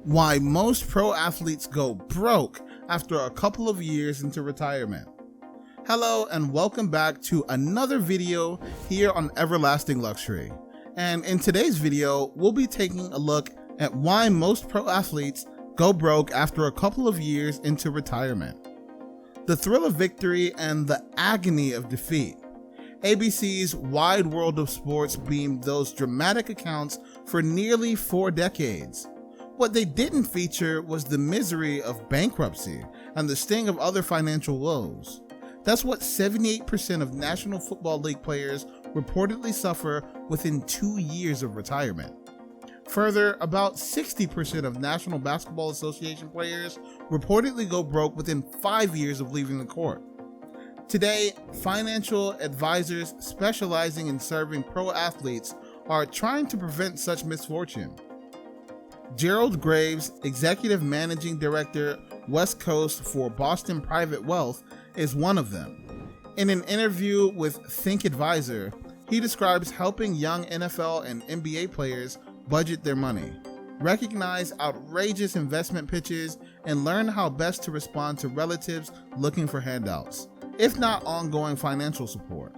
Why most pro athletes go broke after a couple of years into retirement. Hello and welcome back to another video here on Everlasting Luxury. And in today's video, we'll be taking a look at why most pro athletes go broke after a couple of years into retirement. The thrill of victory and the agony of defeat. ABC's Wide World of Sports beamed those dramatic accounts for nearly 4 decades. What they didn't feature was the misery of bankruptcy and the sting of other financial woes. That's what 78% of National Football League players reportedly suffer within 2 years of retirement. Further, about 60% of National Basketball Association players reportedly go broke within 5 years of leaving the court. Today, financial advisors specializing in serving pro athletes are trying to prevent such misfortune. Gerald Graves, Executive Managing Director, West Coast for Boston Private Wealth, is one of them. In an interview with Think Advisor, he describes helping young NFL and NBA players budget their money, recognize outrageous investment pitches, and learn how best to respond to relatives looking for handouts, if not ongoing financial support.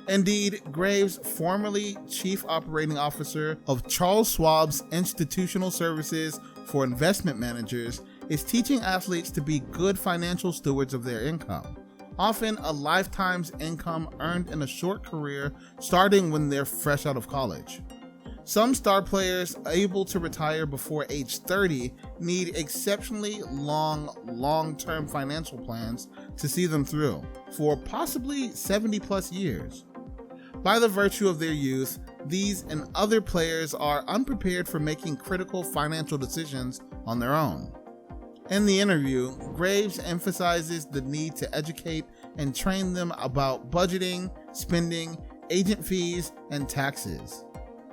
Indeed, Graves, formerly Chief Operating Officer of Charles Schwab's Institutional Services for Investment Managers, is teaching athletes to be good financial stewards of their income, often a lifetime's income earned in a short career starting when they're fresh out of college. Some star players able to retire before age 30 need exceptionally long-term financial plans to see them through for possibly 70 plus years. By the virtue of their youth, these and other players are unprepared for making critical financial decisions on their own. In the interview, Graves emphasizes the need to educate and train them about budgeting, spending, agent fees, and taxes.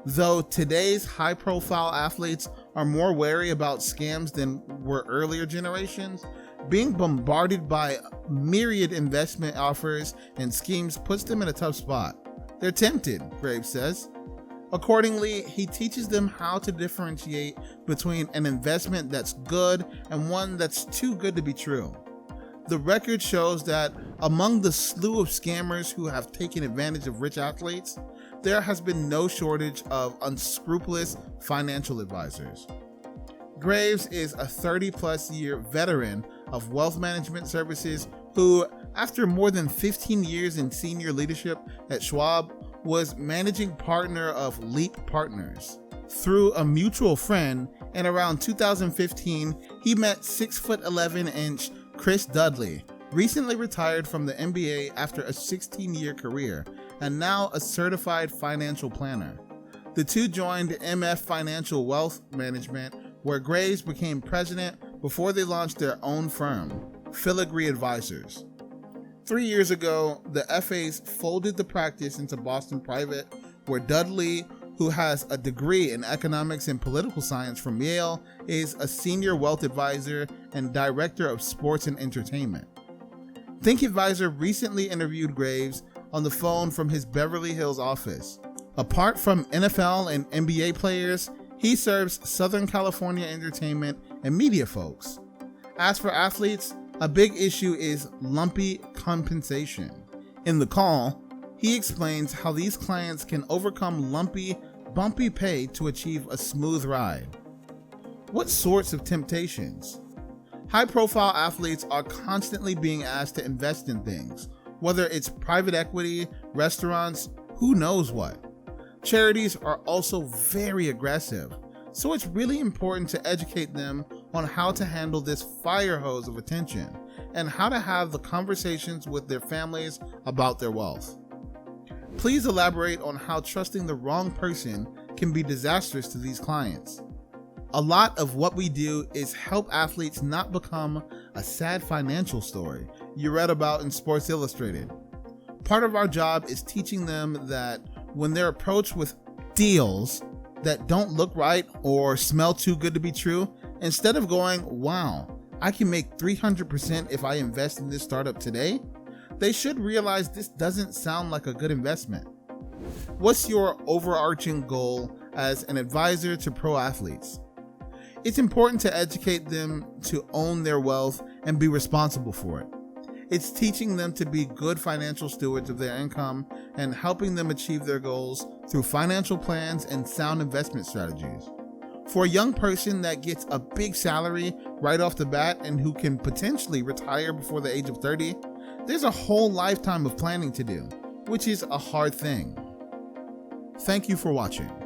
Though today's high-profile athletes are more wary about scams than were earlier generations, being bombarded by myriad investment offers and schemes puts them in a tough spot. They're tempted, Graves says. Accordingly, he teaches them how to differentiate between an investment that's good and one that's too good to be true. The record shows that among the slew of scammers who have taken advantage of rich athletes, there has been no shortage of unscrupulous financial advisors. Graves is a 30-plus year veteran of wealth management services who, after more than 15 years in senior leadership at Schwab, was managing partner of Leap Partners. Through a mutual friend, in around 2015, he met 6'11" Chris Dudley, recently retired from the NBA after a 16-year career, and now a certified financial planner. The two joined MF Financial Wealth Management, where Graves became president before they launched their own firm, Filigree Advisors. 3 years ago, the FAs folded the practice into Boston Private, where Dudley, who has a degree in economics and political science from Yale, is a senior wealth advisor and director of sports and entertainment. Think Advisor recently interviewed Graves on the phone from his Beverly Hills office. Apart from NFL and NBA players, he serves Southern California entertainment and media folks. As for athletes, a big issue is lumpy compensation. In the call, he explains how these clients can overcome lumpy, bumpy pay to achieve a smooth ride. What sorts of temptations? High-profile athletes are constantly being asked to invest in things, whether it's private equity, restaurants, who knows what. Charities are also very aggressive, so it's really important to educate them on how to handle this fire hose of attention and how to have the conversations with their families about their wealth. Please elaborate on how trusting the wrong person can be disastrous to these clients. A lot of what we do is help athletes not become a sad financial story you read about in Sports Illustrated. Part of our job is teaching them that when they're approached with deals that don't look right or smell too good to be true, instead of going, wow, I can make 300% if I invest in this startup today, they should realize this doesn't sound like a good investment. What's your overarching goal as an advisor to pro athletes? It's important to educate them to own their wealth and be responsible for it. It's teaching them to be good financial stewards of their income and helping them achieve their goals through financial plans and sound investment strategies. For a young person that gets a big salary right off the bat and who can potentially retire before the age of 30, there's a whole lifetime of planning to do, which is a hard thing. Thank you for watching.